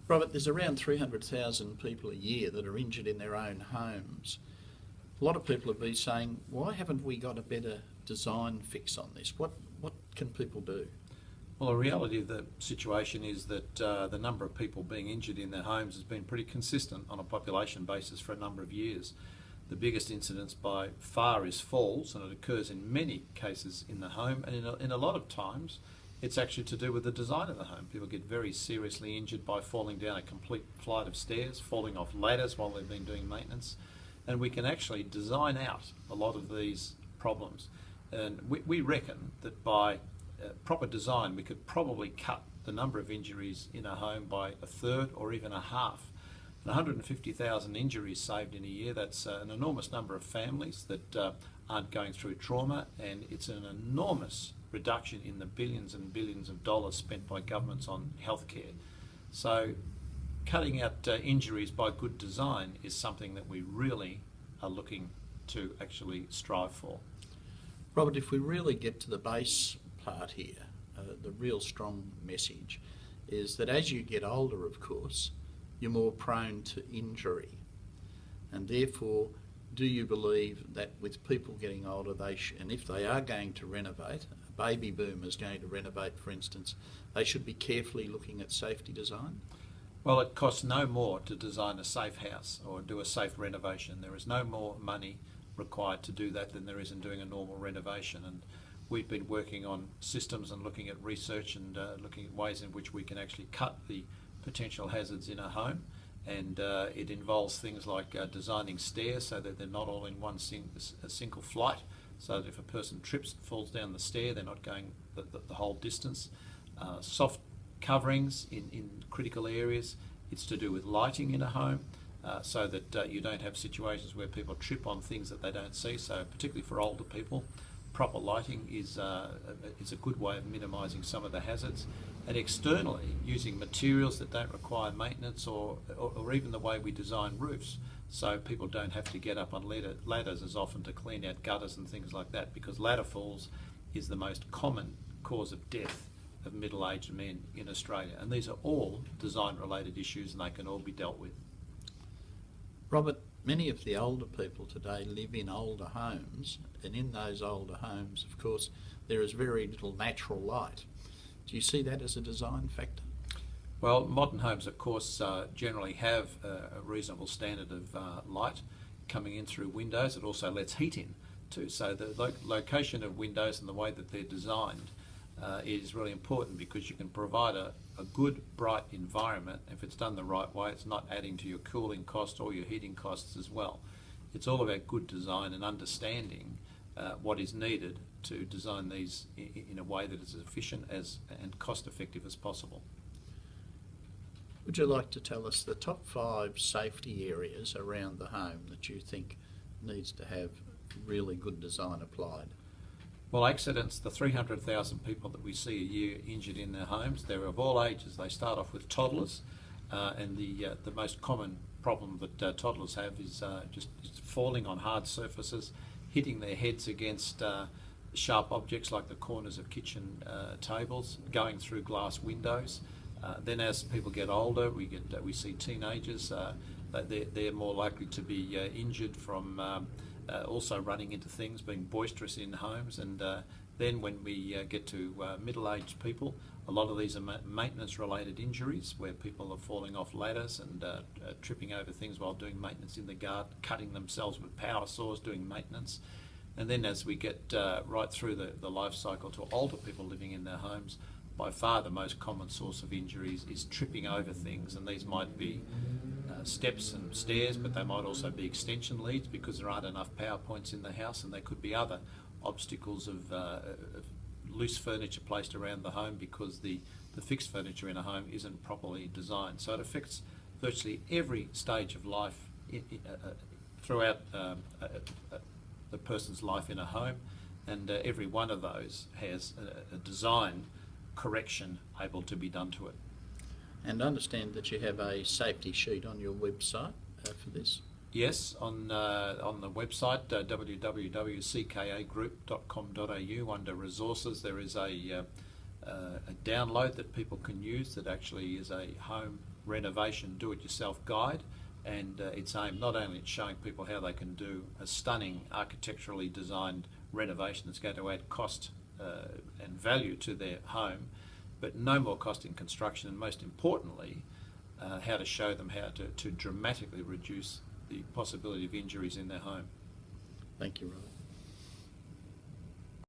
Robert, there's around 300,000 people a year that are injured in their own homes. A lot of people have been saying, why haven't we got a better design fix on this? What can people do? Well, the reality of the situation is that the number of people being injured in their homes has been pretty consistent on a population basis for a number of years. The biggest incidence by far is falls, and it occurs in many cases in the home, and in a lot of times it's actually to do with the design of the home. People get very seriously injured by falling down a complete flight of stairs, falling off ladders while they've been doing maintenance, and we can actually design out a lot of these problems. And we reckon that by proper design we could probably cut the number of injuries in a home by a third or even a half. 150,000 injuries saved in a year, that's an enormous number of families that aren't going through trauma, and it's an enormous reduction in the billions and billions of dollars spent by governments on healthcare. So cutting out injuries by good design is something that we really are looking to actually strive for. Robert, if we really get to the base part here, the real strong message is that as you get older, of course, you're more prone to injury. And therefore, do you believe that with people getting older, and if they are going to renovate, a baby boomer is going to renovate, for instance, they should be carefully looking at safety design? Well, it costs no more to design a safe house or do a safe renovation. There is no more money required to do that than there is in doing a normal renovation. And we've been working on systems and looking at research and looking at ways in which we can actually cut the potential hazards in a home, and it involves things like designing stairs so that they're not all in a single flight, so that if a person trips and falls down the stair, they're not going the whole distance. Soft coverings in critical areas. It's to do with lighting in a home, so that you don't have situations where people trip on things that they don't see. So particularly for older people, proper lighting is a good way of minimising some of the hazards. And externally, using materials that don't require maintenance, or even the way we design roofs, so people don't have to get up on ladders as often to clean out gutters and things like that, because ladder falls is the most common cause of death of middle-aged men in Australia. And these are all design-related issues, and they can all be dealt with. Robert, many of the older people today live in older homes, and in those older homes, of course, there is very little natural light. Do you see that as a design factor? Well, modern homes, of course, generally have a reasonable standard of light coming in through windows. It also lets heat in too. So the location of windows and the way that they're designed is really important, because you can provide a good, bright environment. If it's done the right way, it's not adding to your cooling cost or your heating costs as well. It's all about good design and understanding what is needed to design these in a way that is as efficient and cost effective as possible. Would you like to tell us the top 5 safety areas around the home that you think needs to have really good design applied? Well, accidents, the 300,000 people that we see a year injured in their homes, they're of all ages. They start off with toddlers, and the most common problem that toddlers have is just falling on hard surfaces, hitting their heads against sharp objects like the corners of kitchen tables, going through glass windows. Then as people get older, we see teenagers, they're more likely to be injured from also running into things, being boisterous in homes. And then when we get to middle-aged people, a lot of these are maintenance-related injuries, where people are falling off ladders and tripping over things while doing maintenance in the garden, cutting themselves with power saws doing maintenance. And then as we get right through the life cycle to older people living in their homes, by far the most common source of injuries is tripping over things, and these might be steps and stairs, but they might also be extension leads because there aren't enough power points in the house, and they could be other obstacles of loose furniture placed around the home because the fixed furniture in a home isn't properly designed. So it affects virtually every stage of life throughout the person's life in a home, and every one of those has a design correction able to be done to it. And understand that you have a safety sheet on your website for this? Yes, on the website www.ckagroup.com.au, under resources, there is a download that people can use that actually is a home renovation do-it-yourself guide, and it's aimed not only at showing people how they can do a stunning architecturally designed renovation that's going to add cost and value to their home, but no more cost in construction, and most importantly, how to show them how to dramatically reduce the possibility of injuries in their home. Thank you, Robert.